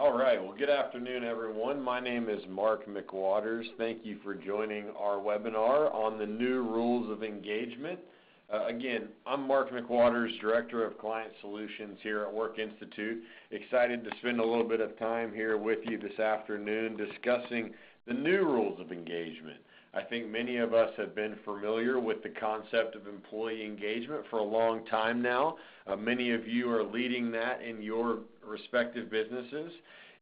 All right, well, good afternoon, everyone. My name is Mark McWaters. Thank you for joining our webinar on the new rules of engagement. Again, I'm Mark McWaters, Director of Client Solutions here at Work Institute. Excited to spend a little bit of time here with you this afternoon discussing the new rules of engagement. I think many of us have been familiar with the concept of employee engagement for a long time now. Many of you are leading that in your respective businesses,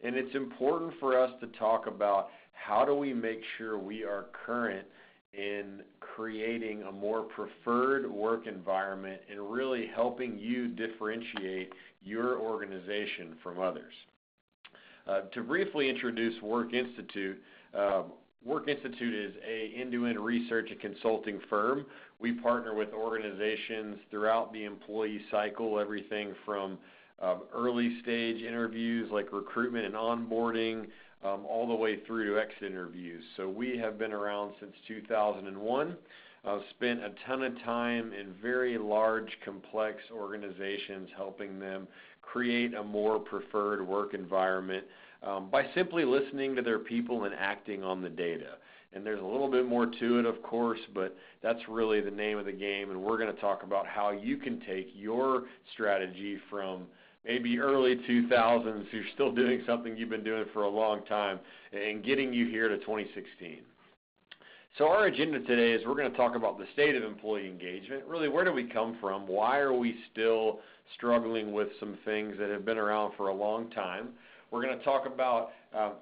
and it's important for us to talk about how do we make sure we are current in creating a more preferred work environment and really helping you differentiate your organization from others. To briefly introduce Work Institute, Work Institute is an end-to-end research and consulting firm. We partner with organizations throughout the employee cycle, everything from early stage interviews like recruitment and onboarding, all the way through to exit interviews. So we have been around since 2001. Spent a ton of time in very large, complex organizations helping them create a more preferred work environment by simply listening to their people and acting on the data. And there's a little bit more to it, of course, but that's really the name of the game. And we're going to talk about how you can take your strategy from maybe early 2000s, you're still doing something you've been doing for a long time, and getting you here to 2016. So our agenda today is we're going to talk about the state of employee engagement. Really, where do we come from? Why are we still struggling with some things that have been around for a long time? We're going to talk about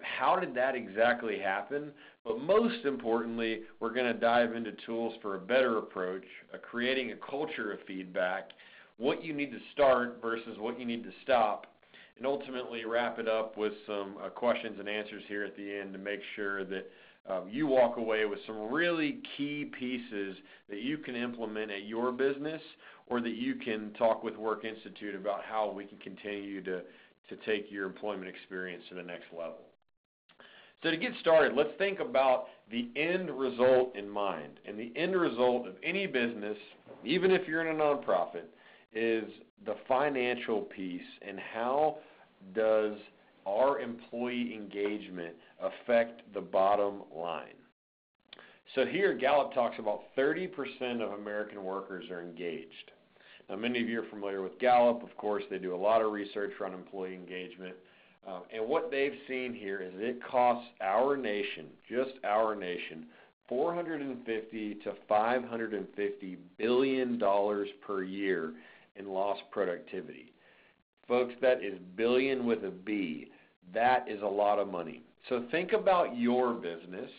how did that exactly happen, but most importantly, we're going to dive into tools for a better approach, creating a culture of feedback, what you need to start versus what you need to stop, and ultimately wrap it up with some questions and answers here at the end to make sure that you walk away with some really key pieces that you can implement at your business, or that you can talk with Work Institute about how we can continue to take your employment experience to the next level. So to get started, let's think about the end result in mind. And the end result of any business, even if you're in a nonprofit, is the financial piece, and how does our employee engagement affect the bottom line. So here Gallup talks about 30% of American workers are engaged. Now, many of you are familiar with Gallup. Of course, they do a lot of research around employee engagement. And what they've seen here is it costs our nation, just our nation, $450 to $550 billion per year in lost productivity. Folks, that is billion with a B. That is a lot of money. So think about your business.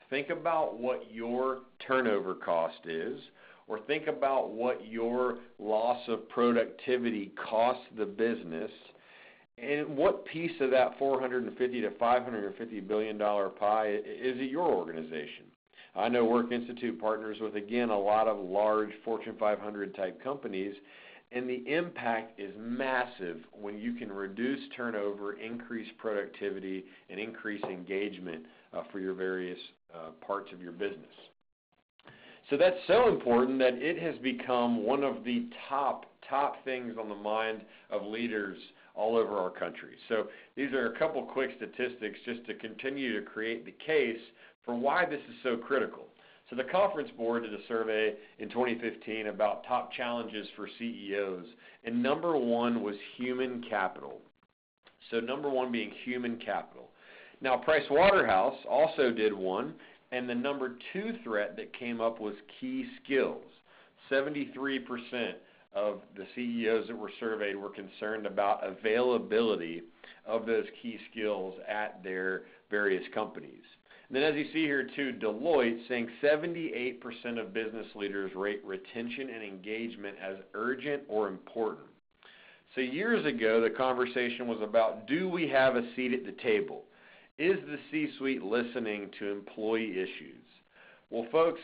Think about what your turnover cost is, or think about what your loss of productivity costs the business, and what piece of that $450 to $550 billion pie is it your organization. I know Work Institute partners with, again, a lot of large Fortune 500 type companies, and the impact is massive when you can reduce turnover, increase productivity, and increase engagement for your various parts of your business. So that's so important that it has become one of the top things on the mind of leaders all over our country. So these are a couple quick statistics just to continue to create the case for why this is so critical. So the Conference Board did a survey in 2015 about top challenges for CEOs, and number one was human capital. So number one being human capital. Now, Price Waterhouse also did one, and the number two threat that came up was key skills. 73% of the CEOs that were surveyed were concerned about availability of those key skills at their various companies. And then as you see here too, Deloitte saying 78% of business leaders rate retention and engagement as urgent or important. So years ago, the conversation was about, do we have a seat at the table? Is the C-suite listening to employee issues? Well, folks,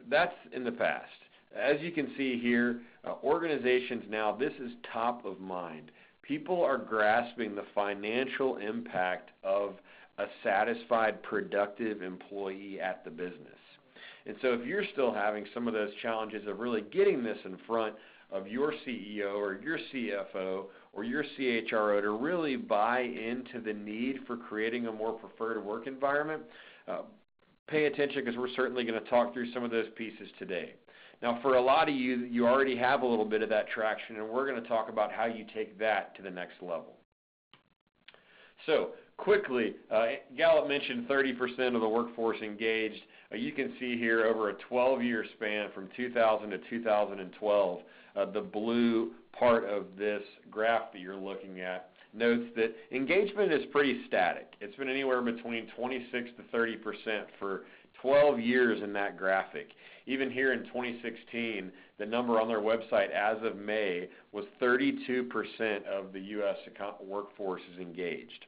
that's in the past. As you can see here, organizations now, this is top of mind. People are grasping the financial impact of a satisfied, productive employee at the business. And so if you're still having some of those challenges of really getting this in front of your CEO or your CFO or your CHRO to really buy into the need for creating a more preferred work environment, pay attention, because we're certainly going to talk through some of those pieces today. Now, for a lot of you, you already have a little bit of that traction, and we're going to talk about how you take that to the next level. So, quickly, Gallup mentioned 30% of the workforce engaged. You can see here over a 12-year span from 2000 to 2012, the blue part of this graph that you're looking at notes that engagement is pretty static. It's been anywhere between 26 to 30% for 12 years in that graphic. Even here in 2016, the number on their website as of May was 32% of the U.S. workforce is engaged.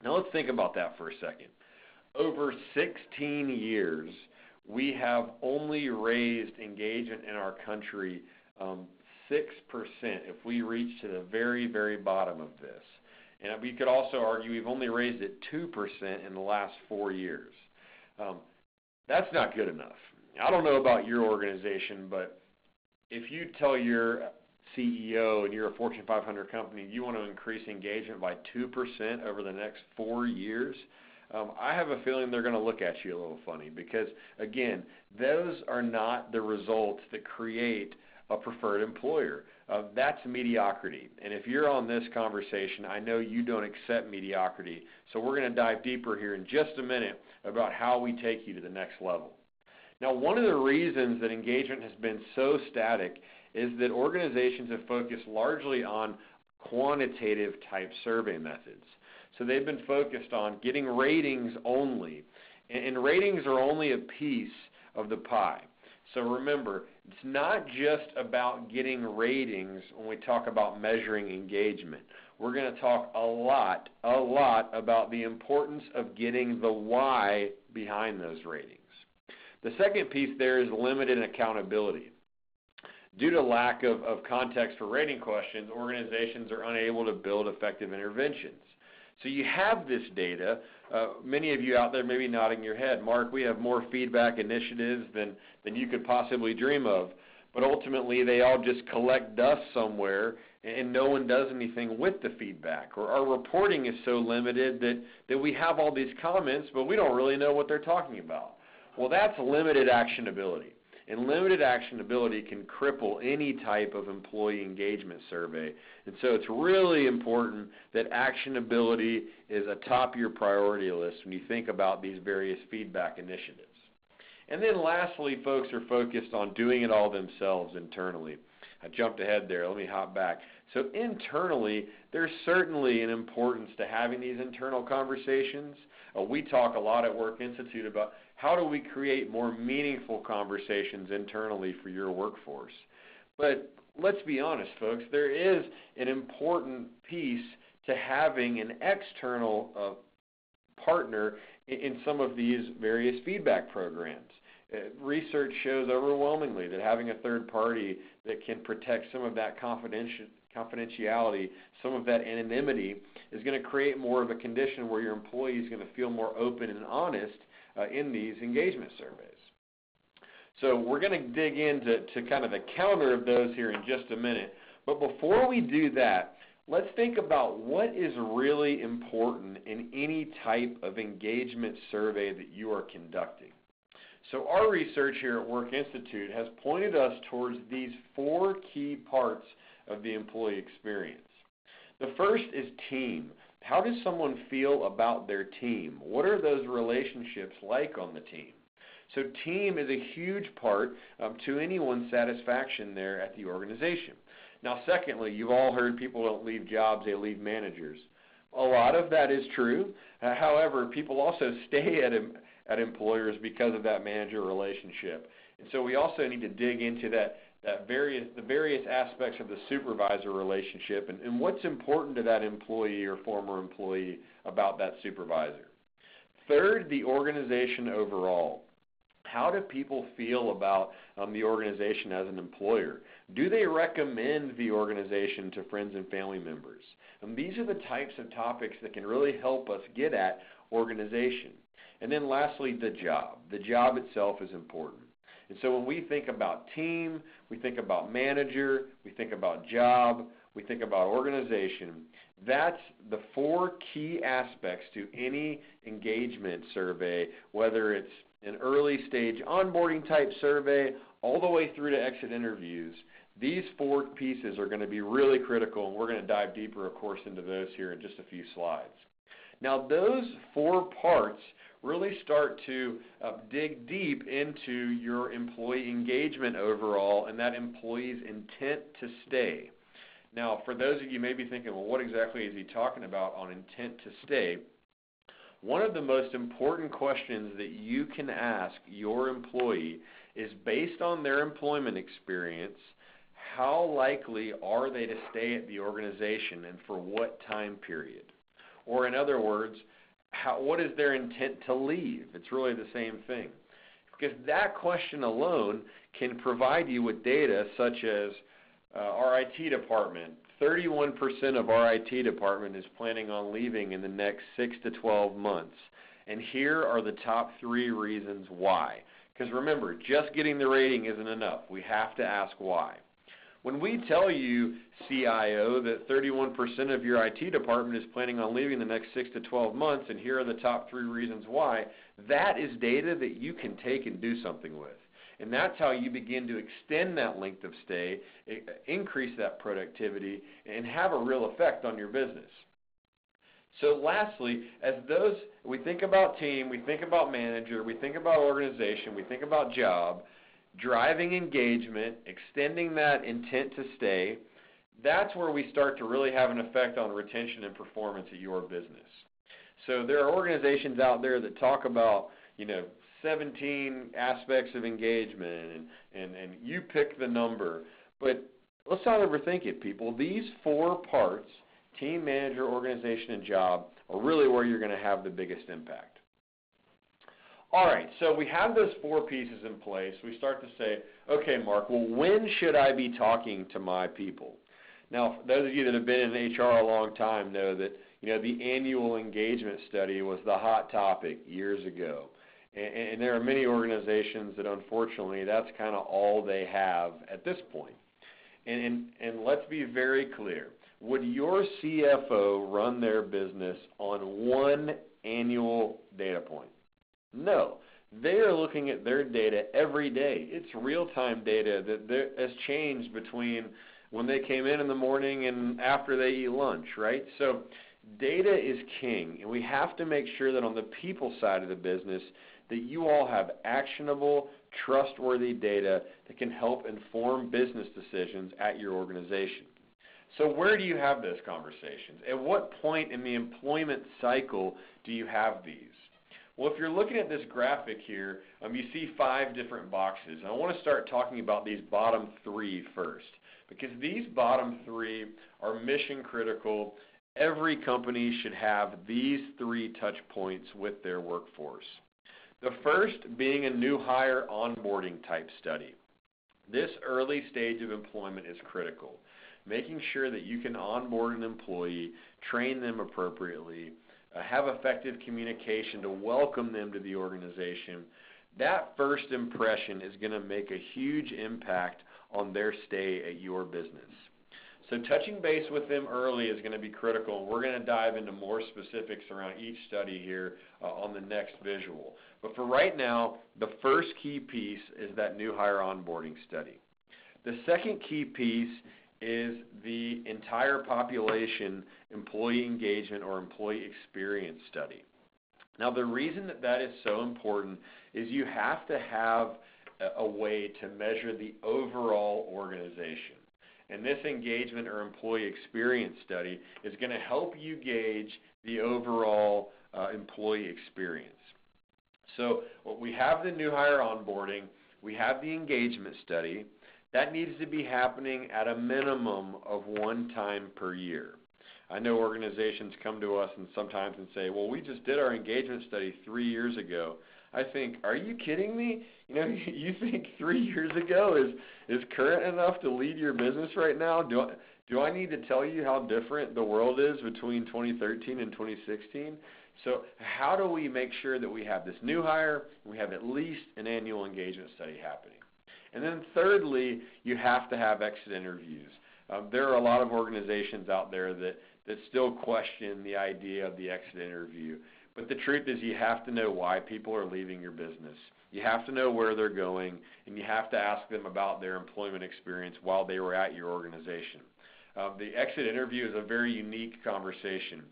Now let's think about that for a second. Over 16 years, we have only raised engagement in our country 6% if we reach to the very, very bottom of this. And we could also argue we've only raised it 2% in the last 4 years. That's not good enough. I don't know about your organization, but if you tell your CEO and you're a Fortune 500 company, you want to increase engagement by 2% over the next 4 years, I have a feeling they're going to look at you a little funny because, again, those are not the results that create a preferred employer. That's mediocrity. And if you're on this conversation, I know you don't accept mediocrity. So we're going to dive deeper here in just a minute about how we take you to the next level. Now, one of the reasons that engagement has been so static is that organizations have focused largely on quantitative type survey methods. So they've been focused on getting ratings only. And ratings are only a piece of the pie. So remember, it's not just about getting ratings when we talk about measuring engagement. We're going to talk a lot about the importance of getting the why behind those ratings. The second piece there is limited accountability. Due to lack of context for rating questions, organizations are unable to build effective interventions. So you have this data. Many of you out there may be nodding your head. Mark, we have more feedback initiatives than you could possibly dream of. But ultimately, they all just collect dust somewhere, and no one does anything with the feedback. Or our reporting is so limited that we have all these comments, but we don't really know what they're talking about. Well, that's limited actionability. And limited actionability can cripple any type of employee engagement survey. And so it's really important that actionability is atop your priority list when you think about these various feedback initiatives. And then lastly, folks are focused on doing it all themselves internally. I jumped ahead there. Let me hop back. So internally, there's certainly an importance to having these internal conversations. We talk a lot at Work Institute about how do we create more meaningful conversations internally for your workforce. But let's be honest, folks, there is an important piece to having an external partner in some of these various feedback programs. Research shows overwhelmingly that having a third party that can protect some of that confidentiality, some of that anonymity, is going to create more of a condition where your employee is going to feel more open and honest in these engagement surveys. So we're going to dig into kind of the counter of those here in just a minute. But before we do that, let's think about what is really important in any type of engagement survey that you are conducting. So our research here at Work Institute has pointed us towards these 4 key parts of the employee experience. The first is team. How does someone feel about their team? What are those relationships like on the team? So team is a huge part to anyone's satisfaction there at the organization. Now, secondly, you've all heard people don't leave jobs, they leave managers. A lot of that is true. However, people also stay at employers because of that manager relationship. And so we also need to dig into the various aspects of the supervisor relationship and what's important to that employee or former employee about that supervisor. Third, the organization overall. How do people feel about the organization as an employer? Do they recommend the organization to friends and family members? And these are the types of topics that can really help us get at organization. And then lastly, the job. The job itself is important. And so when we think about team, we think about manager, we think about job, we think about organization, that's the 4 key aspects to any engagement survey, whether it's an early stage onboarding type survey all the way through to exit interviews. These 4 pieces are going to be really critical, and we're going to dive deeper, of course, into those here in just a few slides. Now, those 4 parts really start to dig deep into your employee engagement overall and that employee's intent to stay. Now, for those of you maybe thinking, well, what exactly is he talking about on intent to stay? One of the most important questions that you can ask your employee is, based on their employment experience, how likely are they to stay at the organization and for what time period? Or in other words, what is their intent to leave? It's really the same thing. Because that question alone can provide you with data such as our IT department. 31% of our IT department is planning on leaving in the next 6 to 12 months. And here are the top 3 reasons why. Because remember, just getting the rating isn't enough. We have to ask why. When we tell you, CIO, that 31% of your IT department is planning on leaving in the next 6 to 12 months, and here are the top 3 reasons why, that is data that you can take and do something with. And that's how you begin to extend that length of stay, increase that productivity, and have a real effect on your business. So lastly, we think about team, we think about manager, we think about organization, we think about job, driving engagement, extending that intent to stay, that's where we start to really have an effect on retention and performance at your business. So there are organizations out there that talk about, 17 aspects of engagement, and you pick the number. But let's not overthink it, people. These 4 parts, team, manager, organization, and job, are really where you're going to have the biggest impact. All right, so we have those 4 pieces in place. We start to say, okay, Mark, well, when should I be talking to my people? Now, those of you that have been in HR a long time know that, the annual engagement study was the hot topic years ago. And there are many organizations that, unfortunately, that's kind of all they have at this point. And let's be very clear. Would your CFO run their business on 1 annual data point? No. They are looking at their data every day. It's real-time data that has changed between when they came in the morning and after they eat lunch, right? So data is king, and we have to make sure that on the people side of the business that you all have actionable, trustworthy data that can help inform business decisions at your organization. So where do you have those conversations? At what point in the employment cycle do you have these? Well, if you're looking at this graphic here, you see 5 different boxes. And I want to start talking about these bottom 3 first, because these bottom 3 are mission critical. Every company should have these 3 touch points with their workforce. The first being a new hire onboarding type study. This early stage of employment is critical. Making sure that you can onboard an employee, train them appropriately, have effective communication to welcome them to the organization. That first impression is going to make a huge impact on their stay at your business. So touching base with them early is going to be critical, and we're going to dive into more specifics around each study here on the next visual. But for right now, the first key piece is that new hire onboarding study. The second key piece is the entire population employee engagement or employee experience study. Now, the reason that is so important is you have to have a way to measure the overall organization. And this engagement or employee experience study is going to help you gauge the overall employee experience. So we have the new hire onboarding, we have the engagement study. That needs to be happening at a minimum of 1 time per year. I know organizations come to us and sometimes say, well, we just did our engagement study 3 years ago. I think, are you kidding me? You think 3 years ago is current enough to lead your business right now? Do I need to tell you how different the world is between 2013 and 2016? So how do we make sure that we have this new hire, we have at least an annual engagement study happening? And then thirdly, you have to have exit interviews. There are a lot of organizations out there that still question the idea of the exit interview. But the truth is you have to know why people are leaving your business. You have to know where they're going, and you have to ask them about their employment experience while they were at your organization. The exit interview is a very unique conversation.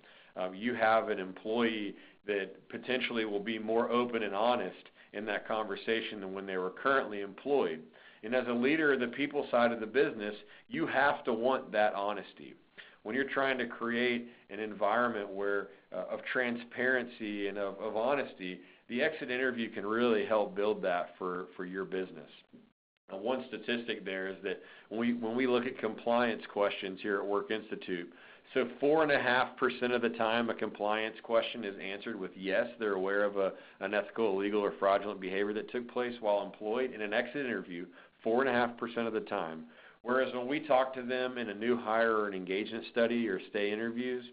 You have an employee that potentially will be more open and honest in that conversation than when they were currently employed. And as a leader of the people side of the business, you have to want that honesty. When you're trying to create an environment where of transparency and of honesty, the exit interview can really help build that for your business. One statistic there is that when we look at compliance questions here at Work Institute, so 4.5% of the time a compliance question is answered with yes, they're aware of an ethical, illegal, or fraudulent behavior that took place while employed. In an exit interview, 4.5% of the time. Whereas when we talk to them in a new hire or an engagement study or stay interviews,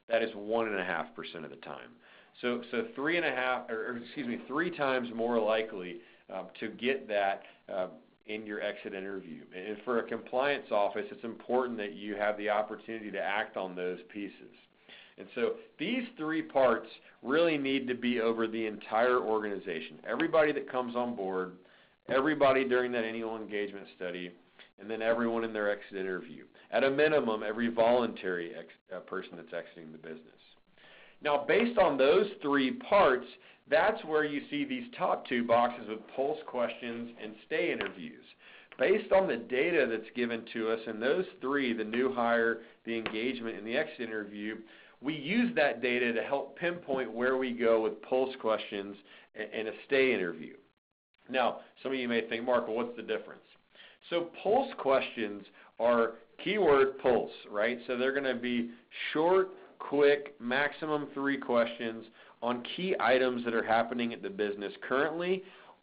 that is 1.5% of the time. So 3 times more likely to get that in your exit interview. And for a compliance office, it's important that you have the opportunity to act on those pieces. And so these 3 parts really need to be over the entire organization. Everybody that comes on board, everybody during that annual engagement study, and then everyone in their exit interview. At a minimum, every voluntary person that's exiting the business. Now, based on those 3 parts, that's where you see these top 2 boxes with pulse questions and stay interviews. Based on the data that's given to us in those 3, the new hire, the engagement, and the exit interview, we use that data to help pinpoint where we go with pulse questions and a stay interview. Now, some of you may think, Mark, well, what's the difference? So pulse questions are keyword pulse, right? So they're going to be short, quick, maximum 3 questions on key items that are happening at the business currently,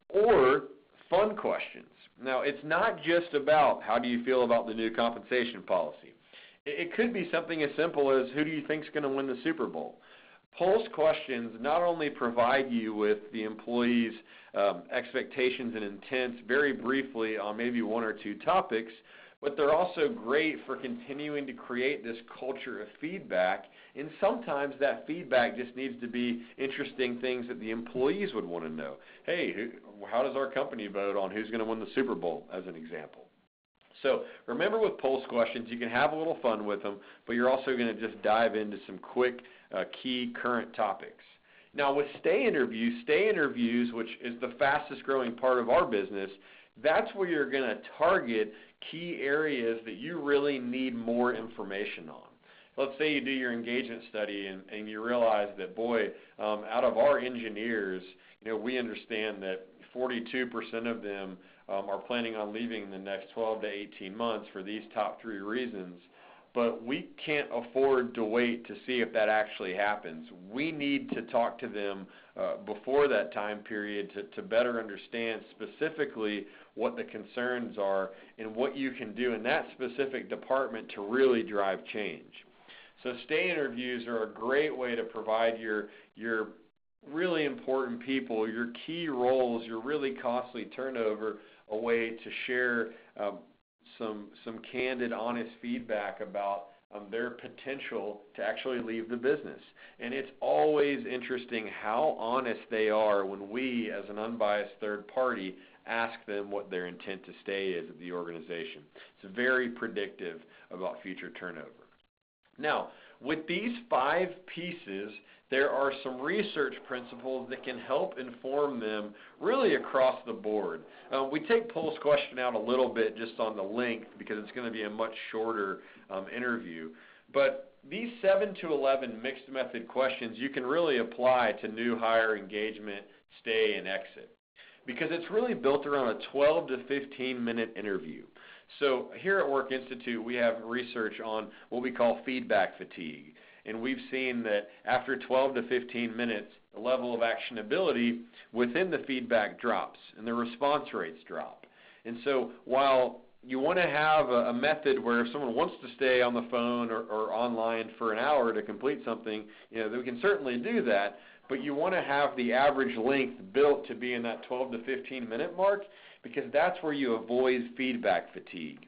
or fun questions. Now, it's not just about how do you feel about the new compensation policy. It could be something as simple as who do you think is going to win the Super Bowl? Pulse questions not only provide you with the employee's expectations and intents very briefly on maybe 1 or 2 topics, but they're also great for continuing to create this culture of feedback, and sometimes that feedback just needs to be interesting things that the employees would want to know. Hey, how does our company vote on who's going to win the Super Bowl, as an example? So remember, with pulse questions, you can have a little fun with them, but you're also going to just dive into some quick, key current topics. Now, with stay interviews, which is the fastest growing part of our business, that's where you're going to target key areas that you really need more information on. Let's say you do your engagement study and you realize that, boy, out of our engineers, we understand that 42% of them are planning on leaving in the next 12 to 18 months for these top 3 reasons, but we can't afford to wait to see if that actually happens. We need to talk to them before that time period to better understand specifically what the concerns are and what you can do in that specific department to really drive change. So stay interviews are a great way to provide your really important people, your key roles, your really costly turnover, a way to share some candid, honest feedback about their potential to actually leave the business. And it's always interesting how honest they are when we, as an unbiased third party, ask them what their intent to stay is at the organization. It's very predictive about future turnover. Now, with these 5 pieces, there are some research principles that can help inform them really across the board. We take pulse question out a little bit just on the length because it's going to be a much shorter interview. But these 7 to 11 mixed method questions you can really apply to new hire, engagement, stay, and exit, because it's really built around a 12 to 15 minute interview. So here at Work Institute, we have research on what we call feedback fatigue. And we've seen that after 12 to 15 minutes, the level of actionability within the feedback drops and the response rates drop. And so while you want to have a method where if someone wants to stay on the phone or online for an hour to complete something, that we can certainly do that, but you want to have the average length built to be in that 12 to 15 minute mark, because that's where you avoid feedback fatigue.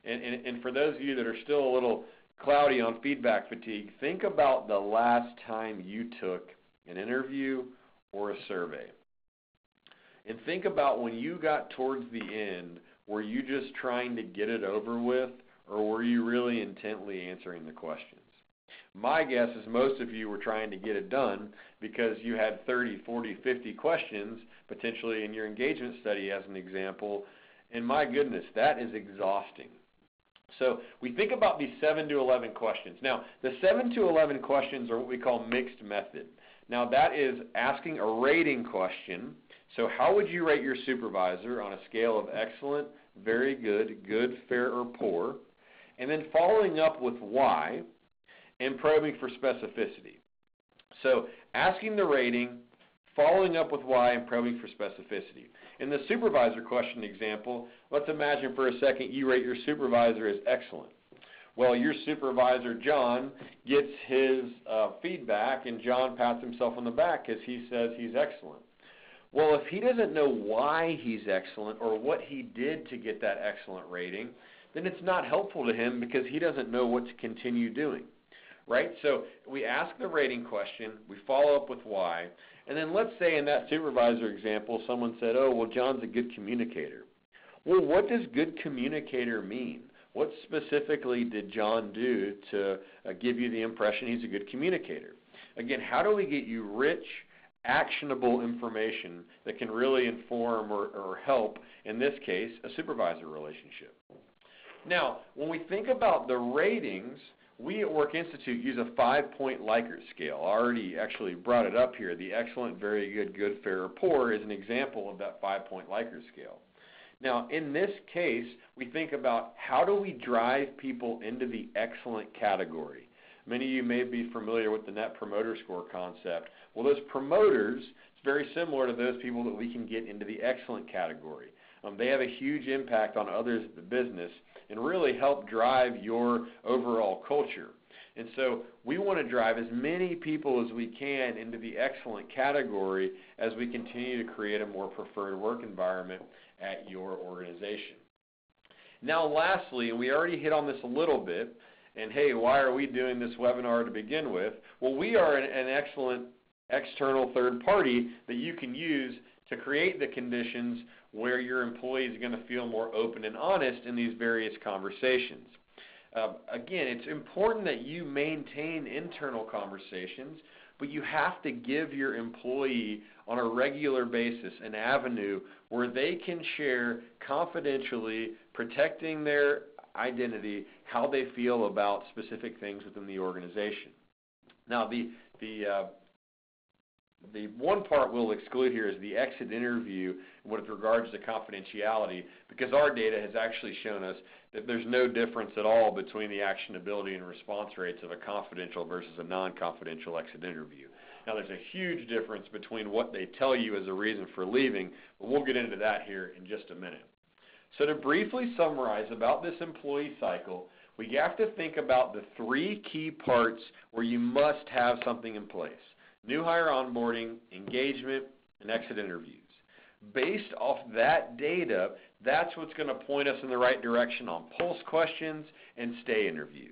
And for those of you that are still a little cloudy on feedback fatigue, think about the last time you took an interview or a survey. And think about when you got towards the end, were you just trying to get it over with, or were you really intently answering the questions? My guess is most of you were trying to get it done because you had 30, 40, 50 questions potentially in your engagement study as an example, and my goodness, that is exhausting. So we think about these 7 to 11 questions. Now, the 7 to 11 questions are what we call mixed method. Now, that is asking a rating question. So how would you rate your supervisor on a scale of excellent, very good, good, fair, or poor? And then following up with why and probing for specificity. So asking the rating, following up with why, and probing for specificity. In the supervisor question example, let's imagine for a second you rate your supervisor as excellent. Well, your supervisor, John, gets his feedback, and John pats himself on the back because he says he's excellent. Well, if he doesn't know why he's excellent or what he did to get that excellent rating, then it's not helpful to him because he doesn't know what to continue doing, right? So we ask the rating question, we follow up with why, and then let's say in that supervisor example someone said, oh, well, John's a good communicator. Well, what does good communicator mean? What specifically did John do to give you the impression he's a good communicator? Again, how do we get you rich, actionable information that can really inform or help, in this case, a supervisor relationship? Now, when we think about the ratings, we at Work Institute use a 5-point Likert scale. I already actually brought it up here. The excellent, very good, good, fair, or poor is an example of that 5-point Likert scale. Now, in this case, we think about how do we drive people into the excellent category. Many of you may be familiar with the Net Promoter Score concept. Well, those promoters, it's very similar to those people that we can get into the excellent category. They have a huge impact on others at the business and really help drive your overall culture. And so we want to drive as many people as we can into the excellent category as we continue to create a more preferred work environment at your organization. Now lastly, and we already hit on this a little bit, and hey, why are we doing this webinar to begin with? Well, we are an excellent external third party that you can use to create the conditions where your employees are going to feel more open and honest in these various conversations. Again, it's important that you maintain internal conversations, but you have to give your employee on a regular basis an avenue where they can share confidentially, protecting their identity, how they feel about specific things within the organization. Now, the one part we'll exclude here is the exit interview with regards to confidentiality, because our data has actually shown us that there's no difference at all between the actionability and response rates of a confidential versus a non-confidential exit interview. Now, there's a huge difference between what they tell you as a reason for leaving, but we'll get into that here in just a minute. So to briefly summarize about this employee cycle, we have to think about the 3 key parts where you must have something in place: new hire onboarding, engagement, and exit interviews. Based off that data, that's what's going to point us in the right direction on pulse questions and stay interviews.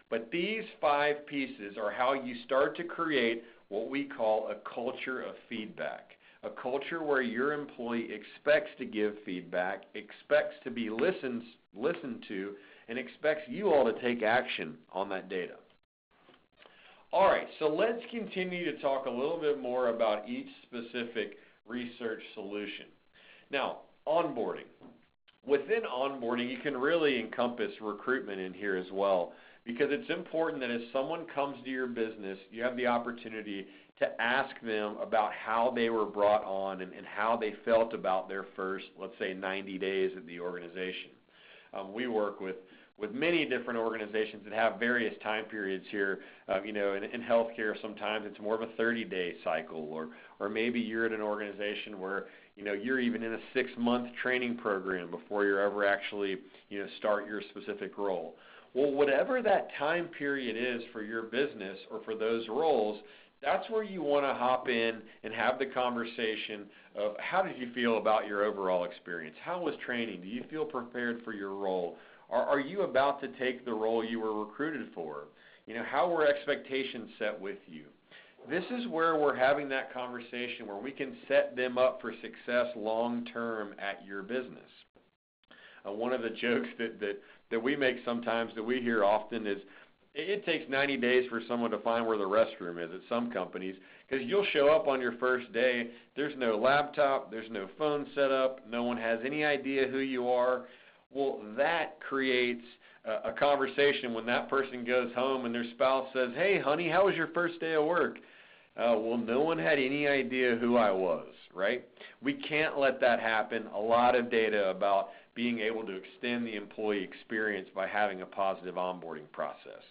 But these 5 pieces are how you start to create what we call a culture of feedback, a culture where your employee expects to give feedback, expects to be listened to, and expects you all to take action on that data. All right, so let's continue to talk a little bit more about each specific research solution. Now, onboarding. Within onboarding, you can really encompass recruitment in here as well, because it's important that if someone comes to your business, you have the opportunity to ask them about how they were brought on and how they felt about their first, let's say, 90 days at the organization. We work with many different organizations that have various time periods here. In healthcare, sometimes it's more of a 30-day cycle, or maybe you're at an organization where you're even in a 6-month training program before you're ever actually start your specific role. Well, whatever that time period is for your business or for those roles, that's where you want to hop in and have the conversation of how did you feel about your overall experience? How was training? Do you feel prepared for your role? Are you about to take the role you were recruited for? How were expectations set with you? This is where we're having that conversation where we can set them up for success long term at your business. One of the jokes that we make sometimes that we hear often is it takes 90 days for someone to find where the restroom is at some companies, because you'll show up on your first day, there's no laptop, there's no phone set up, no one has any idea who you are. Well, that creates a conversation when that person goes home and their spouse says, "Hey, honey, how was your first day of work?" Well, no one had any idea who I was, right? We can't let that happen. A lot of data about being able to extend the employee experience by having a positive onboarding process.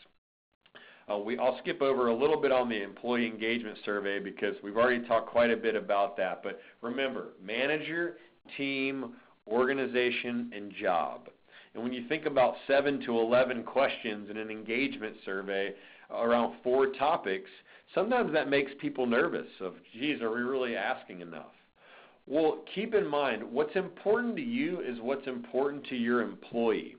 I'll skip over a little bit on the employee engagement survey because we've already talked quite a bit about that. But remember, manager, team, organization, and job. And when you think about 7 to 11 questions in an engagement survey around 4 topics, sometimes that makes people nervous of, geez, are we really asking enough? Well, keep in mind, what's important to you is what's important to your employee.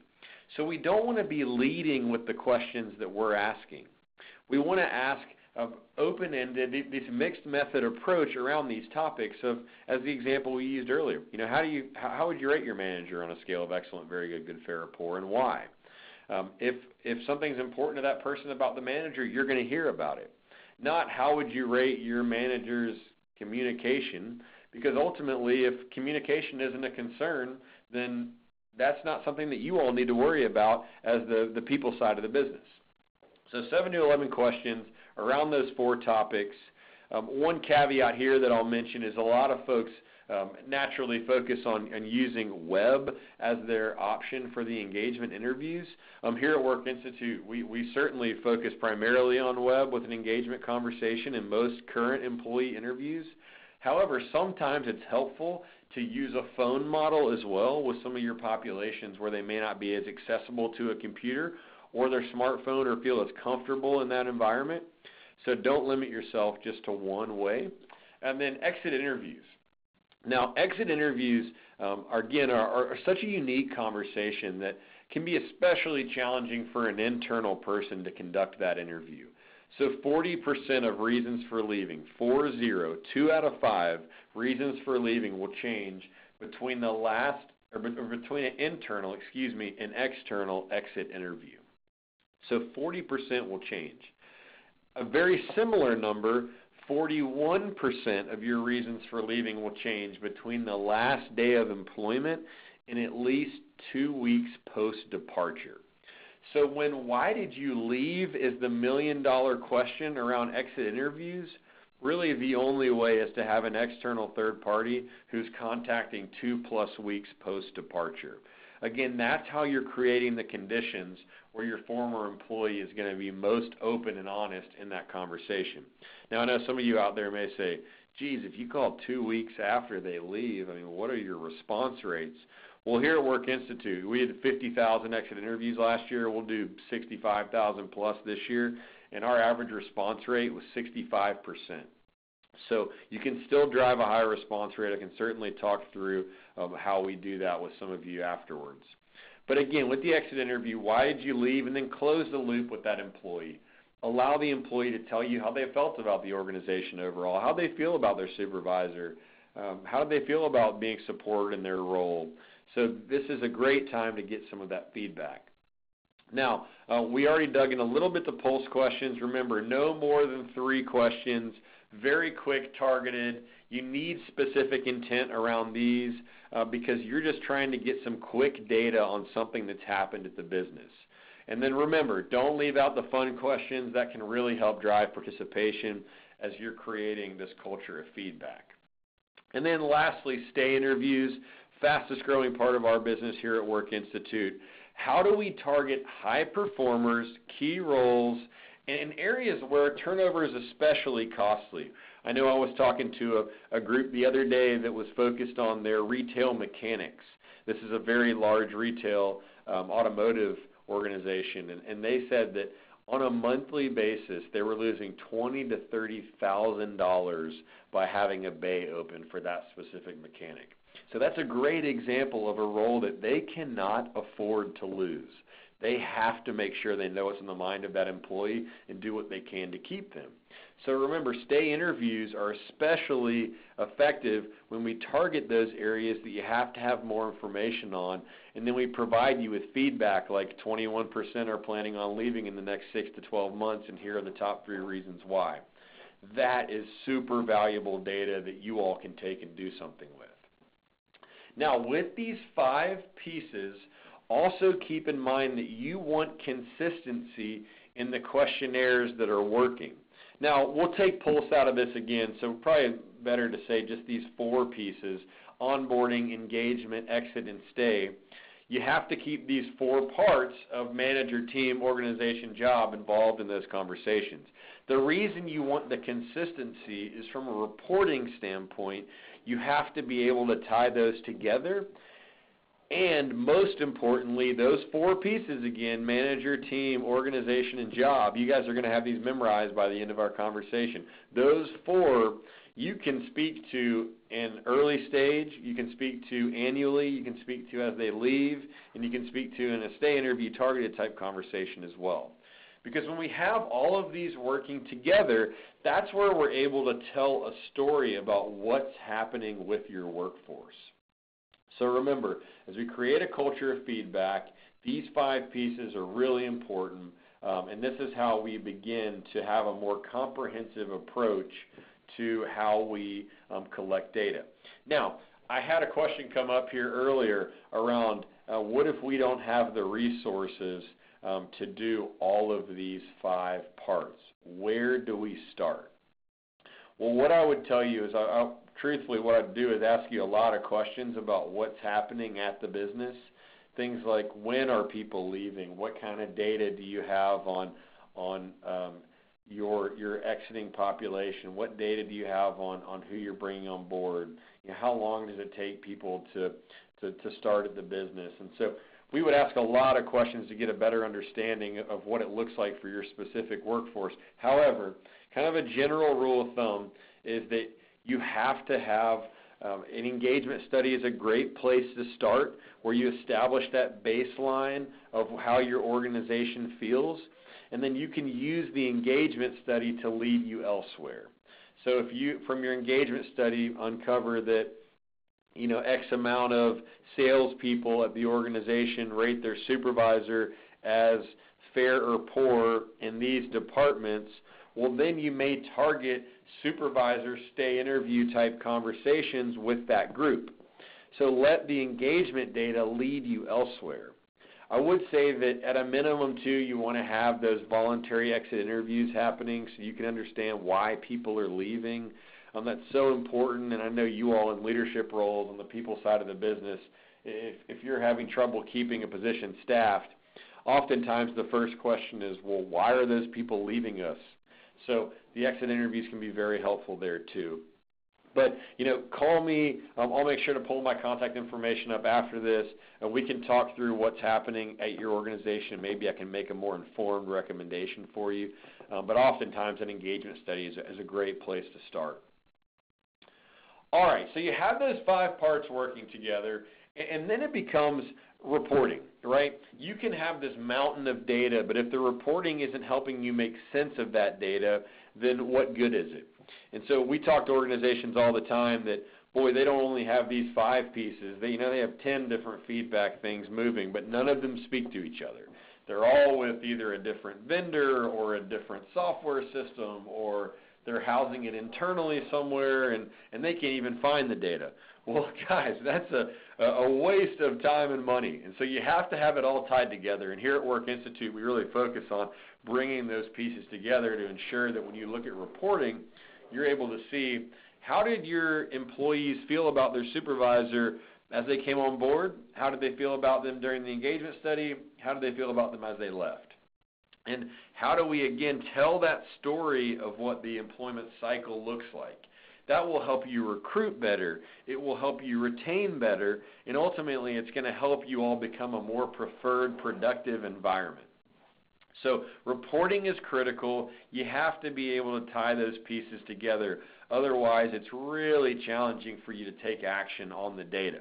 So we don't want to be leading with the questions that we're asking. We want to ask open-ended, this mixed method approach around these topics of, as the example we used earlier, how would you rate your manager on a scale of excellent, very good, good, fair, or poor, and why? If something's important to that person about the manager, you're going to hear about it. Not how would you rate your manager's communication, because ultimately if communication isn't a concern, then that's not something that you all need to worry about as the people side of the business. So 7 to 11 questions around those 4 topics. One caveat here that I'll mention is a lot of folks naturally focus on using web as their option for the engagement interviews. Here at Work Institute, we certainly focus primarily on web with an engagement conversation in most current employee interviews. However, sometimes it's helpful to use a phone model as well with some of your populations where they may not be as accessible to a computer or their smartphone or feel as comfortable in that environment. So don't limit yourself just to one way. And then exit interviews. Now, exit interviews, are such a unique conversation that can be especially challenging for an internal person to conduct that interview. So 40% of reasons for leaving, 2 out of 5 reasons for leaving will change between between an internal, and external exit interview. So 40% will change. A very similar number, 41% of your reasons for leaving will change between the last day of employment and at least 2 weeks post-departure. So why did you leave is the million-dollar question around exit interviews. Really the only way is to have an external third party who's contacting 2+ weeks post-departure. Again, that's how you're creating the conditions where your former employee is going to be most open and honest in that conversation. Now, I know some of you out there may say, geez, if you call 2 weeks after they leave, what are your response rates? Well, here at Work Institute, we had 50,000 exit interviews last year. We'll do 65,000 plus this year, and our average response rate was 65%. So you can still drive a higher response rate. I can certainly talk through how we do that with some of you afterwards. But again, with the exit interview, why did you leave? And then close the loop with that employee. Allow the employee to tell you how they felt about the organization overall, how they feel about their supervisor, how do they feel about being supported in their role. So this is a great time to get some of that feedback. Now, we already dug in a little bit to pulse questions. Remember, no more than 3 questions, very quick, targeted. You need specific intent around these because you're just trying to get some quick data on something that's happened at the business. And then remember, don't leave out the fun questions. That can really help drive participation as you're creating this culture of feedback. And then lastly, stay interviews, fastest growing part of our business here at Work Institute. How do we target high performers, key roles, and in areas where turnover is especially costly? I know I was talking to a group the other day that was focused on their retail mechanics. This is a very large retail automotive organization, and they said that on a monthly basis they were losing $20,000 to $30,000 by having a bay open for that specific mechanic. So that's a great example of a role that they cannot afford to lose. They have to make sure they know what's in the mind of that employee and do what they can to keep them. So remember, stay interviews are especially effective when we target those areas that you have to have more information on, and then we provide you with feedback like 21% are planning on leaving in the next 6 to 12 months, and here are the top 3 reasons why. That is super valuable data that you all can take and do something with. Now, with these 5 pieces, also keep in mind that you want consistency in the questionnaires that are working. Now, we'll take Pulse out of this again, so probably better to say just these 4 pieces: onboarding, engagement, exit, and stay. You have to keep these 4 parts of manager, team, organization, job involved in those conversations. The reason you want the consistency is from a reporting standpoint. You have to be able to tie those together. And most importantly, those 4 pieces again, manager, team, organization, and job, you guys are going to have these memorized by the end of our conversation. Those 4 you can speak to in early stage, you can speak to annually, you can speak to as they leave, and you can speak to in a stay interview targeted type conversation as well. Because when we have all of these working together, that's where we're able to tell a story about what's happening with your workforce. So remember, as we create a culture of feedback, these 5 pieces are really important, and this is how we begin to have a more comprehensive approach to how we collect data. Now, I had a question come up here earlier around what if we don't have the resources to do all of these 5 parts? Where do we start? Well, what I would tell you is, truthfully, what I'd do is ask you a lot of questions about what's happening at the business. Things like, when are people leaving? What kind of data do you have on your exiting population? What data do you have on who you're bringing on board? You know, how long does it take people to start at the business? And so we would ask a lot of questions to get a better understanding of what it looks like for your specific workforce. However, kind of a general rule of thumb is that you have to have an engagement study is a great place to start, where you establish that baseline of how your organization feels, and then you can use the engagement study to lead you elsewhere. So if you, from your engagement study, uncover that X amount of salespeople at the organization rate their supervisor as fair or poor in these departments, well, then you may target supervisor stay interview type conversations with that group. So let the engagement data lead you elsewhere. I would say that at a minimum too, you want to have those voluntary exit interviews happening so you can understand why people are leaving. That's so important, and I know you all in leadership roles on the people side of the business, if you're having trouble keeping a position staffed, oftentimes the first question is, well, why are those people leaving us? So the exit interviews can be very helpful there too. But, call me. I'll make sure to pull my contact information up after this, and we can talk through what's happening at your organization. Maybe I can make a more informed recommendation for you. But oftentimes an engagement study is a great place to start. All right, so you have those 5 parts working together, and then it becomes reporting, right? You can have this mountain of data, but if the reporting isn't helping you make sense of that data, then what good is it? And so we talk to organizations all the time that, boy, they don't only have these 5 pieces. They have 10 different feedback things moving, but none of them speak to each other. They're all with either a different vendor or a different software system, or they're housing it internally somewhere, and they can't even find the data. Well, guys, that's a waste of time and money. And so you have to have it all tied together. And here at Work Institute, we really focus on bringing those pieces together to ensure that when you look at reporting, you're able to see, how did your employees feel about their supervisor as they came on board? How did they feel about them during the engagement study? How did they feel about them as they left? And how do we, again, tell that story of what the employment cycle looks like? that will help you recruit better, it will help you retain better, and ultimately it's going to help you all become a more preferred, productive environment. So reporting is critical. You have to be able to tie those pieces together. Otherwise, it's really challenging for you to take action on the data.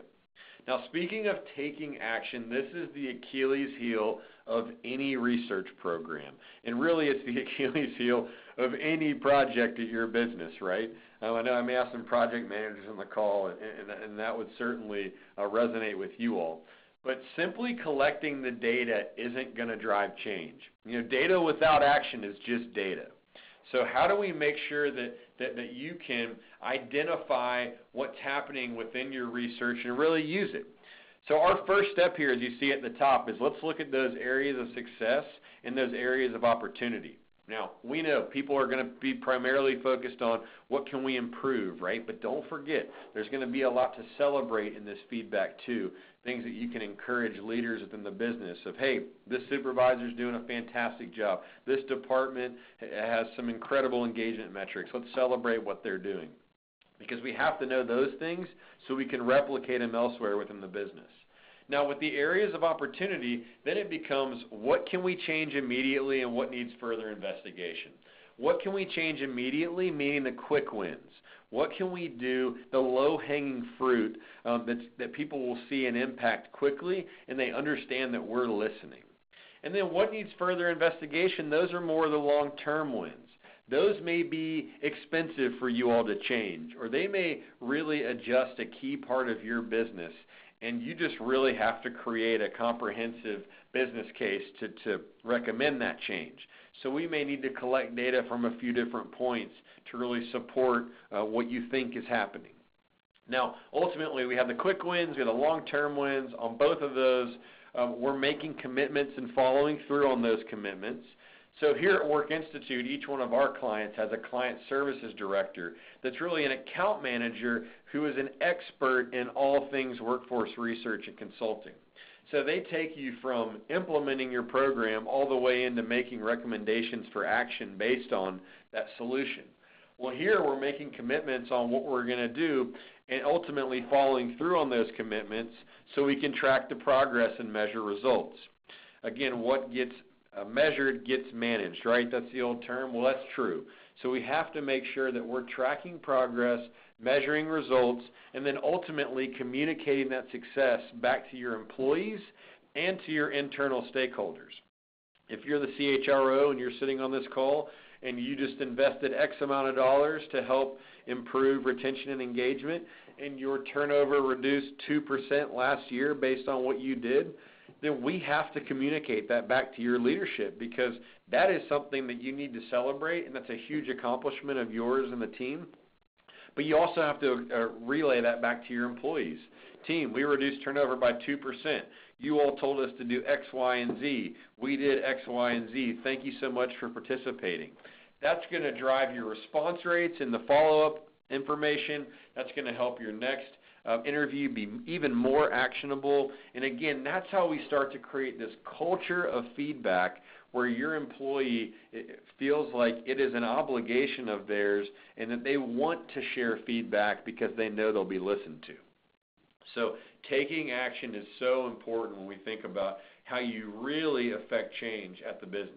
Now, speaking of taking action, this is the Achilles heel of any research program. And really, it's the Achilles heel of any project at your business, right? I know I may have some project managers on the call, and that would certainly resonate with you all. But simply collecting the data isn't going to drive change. You know, data without action is just data. So how do we make sure that you can identify what's happening within your research and really use it? So our first step here, as you see at the top, is let's look at those areas of success and those areas of opportunity. Now, we know people are going to be primarily focused on what can we improve, right? But don't forget, there's going to be a lot to celebrate in this feedback too. Things that you can encourage leaders within the business of, hey, this supervisor's doing a fantastic job. This department has some incredible engagement metrics. Let's celebrate what they're doing. Because we have to know those things so we can replicate them elsewhere within the business. Now, with the areas of opportunity, then it becomes what can we change immediately and what needs further investigation. What can we change immediately, meaning the quick wins? What can we do, the low-hanging fruit that people will see an impact quickly and they understand that we're listening? And then what needs further investigation? Those are more the long-term wins. Those may be expensive for you all to change, or they may really adjust a key part of your business, and you just really have to create a comprehensive business case to recommend that change. So we may need to collect data from a few different points to really support what you think is happening. Now, ultimately, we have the quick wins, we have the long-term wins. On both of those, we're making commitments and following through on those commitments. So here at Work Institute, each one of our clients has a client services director that's really an account manager who is an expert in all things workforce research and consulting. So they take you from implementing your program all the way into making recommendations for action based on that solution. Well, here we're making commitments on what we're going to do and ultimately following through on those commitments so we can track the progress and measure results. Again, what gets measured gets managed, right? That's the old term. Well, that's true. So we have to make sure that we're tracking progress, measuring results, and then ultimately communicating that success back to your employees and to your internal stakeholders. If you're the CHRO and you're sitting on this call and you just invested X amount of dollars to help improve retention and engagement and your turnover reduced 2% last year based on what you did, then we have to communicate that back to your leadership because that is something that you need to celebrate, and that's a huge accomplishment of yours and the team. But you also have to relay that back to your employees. Team, we reduced turnover by 2%. You all told us to do X, Y, and Z. We did X, Y, and Z. Thank you so much for participating. That's going to drive your response rates and the follow-up information. That's going to help your next interview be even more actionable. And again, that's how we start to create this culture of feedback where your employee feels like it is an obligation of theirs and that they want to share feedback because they know they'll be listened to. So taking action is so important when we think about how you really affect change at the business.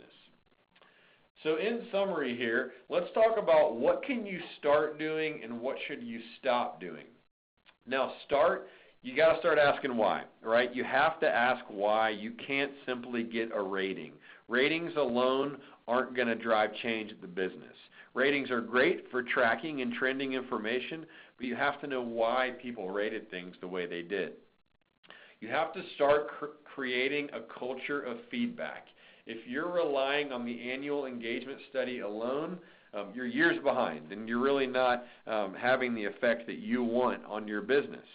So in summary here, let's talk about what can you start doing and what should you stop doing. Now you got to start asking why, right? You have to ask why. You can't simply get a rating. Ratings alone aren't going to drive change at the business. Ratings are great for tracking and trending information, but you have to know why people rated things the way they did. You have to start creating a culture of feedback. If you're relying on the annual engagement study alone, you're years behind, and you're really not having the effect that you want on your business.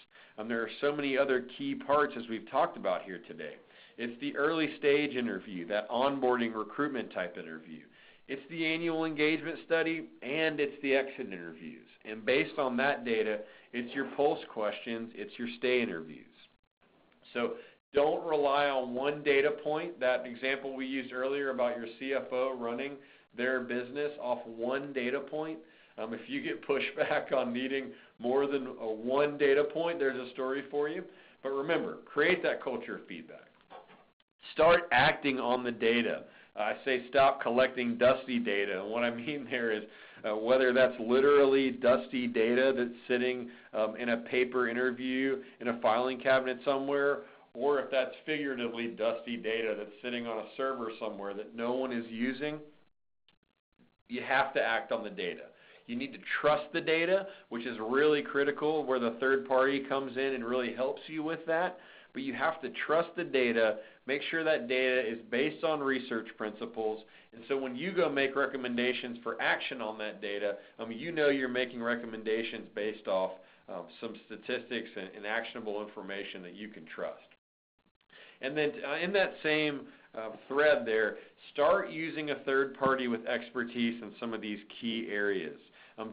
There are so many other key parts, as we've talked about here today. It's the early stage interview, that onboarding recruitment type interview. It's the annual engagement study, and it's the exit interviews. And based on that data, it's your pulse questions, it's your stay interviews. So don't rely on one data point. That example we used earlier about your CFO running their business off one data point, If you get pushback on needing more than one data point, there's a story for you. But remember, create that culture of feedback. Start acting on the data. I say stop collecting dusty data. And what I mean there is whether that's literally dusty data that's sitting in a paper interview in a filing cabinet somewhere, or if that's figuratively dusty data that's sitting on a server somewhere that no one is using, you have to act on the data. You need to trust the data, which is really critical, where the third party comes in and really helps you with that. But you have to trust the data, make sure that data is based on research principles, and so when you go make recommendations for action on that data, you know you're making recommendations based off some statistics and actionable information that you can trust. And then in that same thread there, start using a third party with expertise in some of these key areas.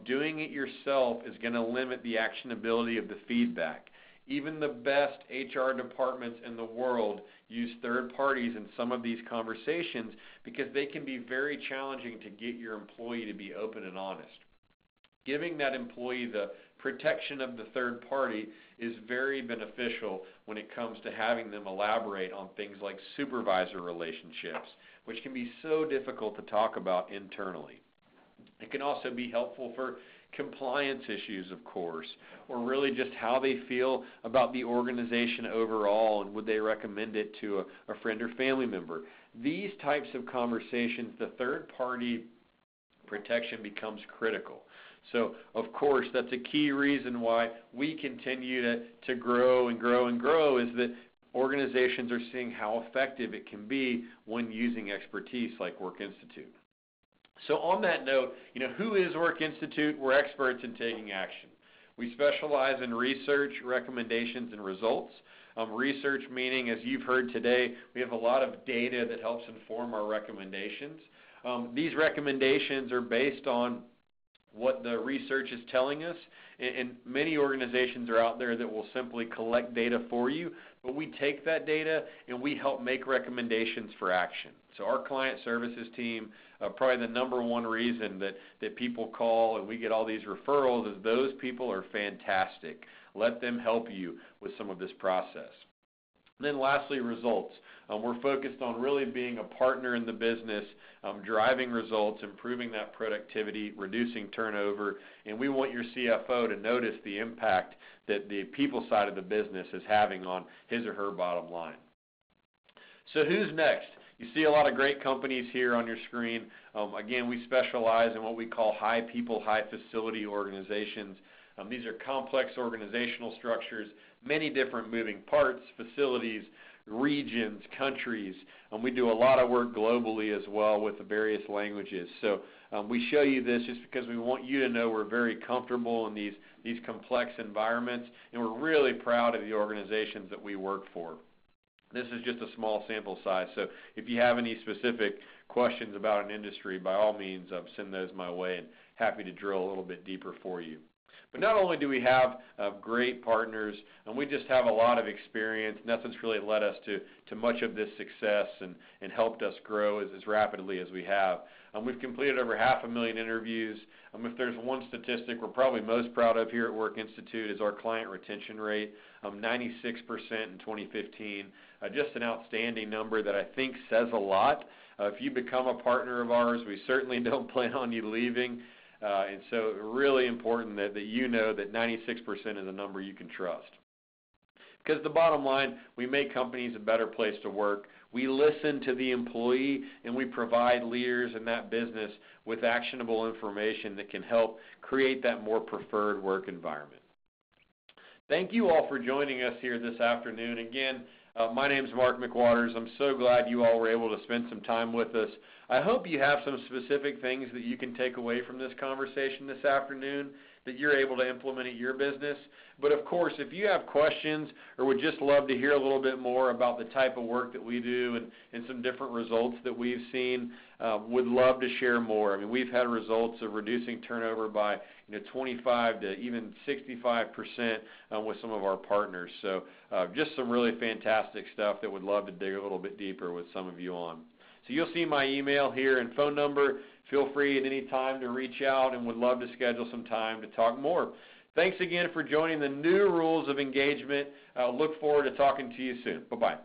Doing it yourself is going to limit the actionability of the feedback. Even the best HR departments in the world use third parties in some of these conversations because they can be very challenging to get your employee to be open and honest. Giving that employee the protection of the third party is very beneficial when it comes to having them elaborate on things like supervisor relationships, which can be so difficult to talk about internally. It can also be helpful for compliance issues, of course, or really just how they feel about the organization overall and would they recommend it to a friend or family member. These types of conversations, the third party protection becomes critical. So, of course, that's a key reason why we continue to grow and grow and grow is that organizations are seeing how effective it can be when using expertise like Work Institute. So on that note, who is Work Institute? We're experts in taking action. We specialize in research, recommendations, and results. Research meaning, as you've heard today, we have a lot of data that helps inform our recommendations. These recommendations are based on what the research is telling us, and many organizations are out there that will simply collect data for you, but we take that data and we help make recommendations for action. So our client services team, probably the number one reason that people call and we get all these referrals is those people are fantastic. Let them help you with some of this process. And then lastly, results. We're focused on really being a partner in the business, driving results, improving that productivity, reducing turnover, and we want your CFO to notice the impact that the people side of the business is having on his or her bottom line. So who's next? You see a lot of great companies here on your screen. Again, we specialize in what we call high people, high facility organizations. These are complex organizational structures, many different moving parts, facilities, regions, countries. We do a lot of work globally as well with the various languages. So we show you this just because we want you to know we're very comfortable in these complex environments, and we're really proud of the organizations that we work for. This is just a small sample size, so if you have any specific questions about an industry, by all means, send those my way, and happy to drill a little bit deeper for you. But not only do we have great partners, and we just have a lot of experience, and that's what's really led us to much of this success and helped us grow as rapidly as we have. We've completed over 500,000 interviews. If there's one statistic we're probably most proud of here at Work Institute is our client retention rate, 96% in 2015. Just an outstanding number that I think says a lot. If you become a partner of ours, we certainly don't plan on you leaving. And so really important that you know that 96% is a number you can trust. Because the bottom line, we make companies a better place to work. We listen to the employee, and we provide leaders in that business with actionable information that can help create that more preferred work environment. Thank you all for joining us here this afternoon. Again, my name is Mark McWaters. I'm so glad you all were able to spend some time with us. I hope you have some specific things that you can take away from this conversation this afternoon that you're able to implement at your business. But of course, if you have questions or would just love to hear a little bit more about the type of work that we do and some different results that we've seen, would love to share more. I mean, we've had results of reducing turnover by 25 to even 65% with some of our partners. So just some really fantastic stuff that would love to dig a little bit deeper with some of you on. So you'll see my email here and phone number. feel free at any time to reach out, and would love to schedule some time to talk more. Thanks again for joining the new Rules of Engagement. I look forward to talking to you soon. Bye-bye.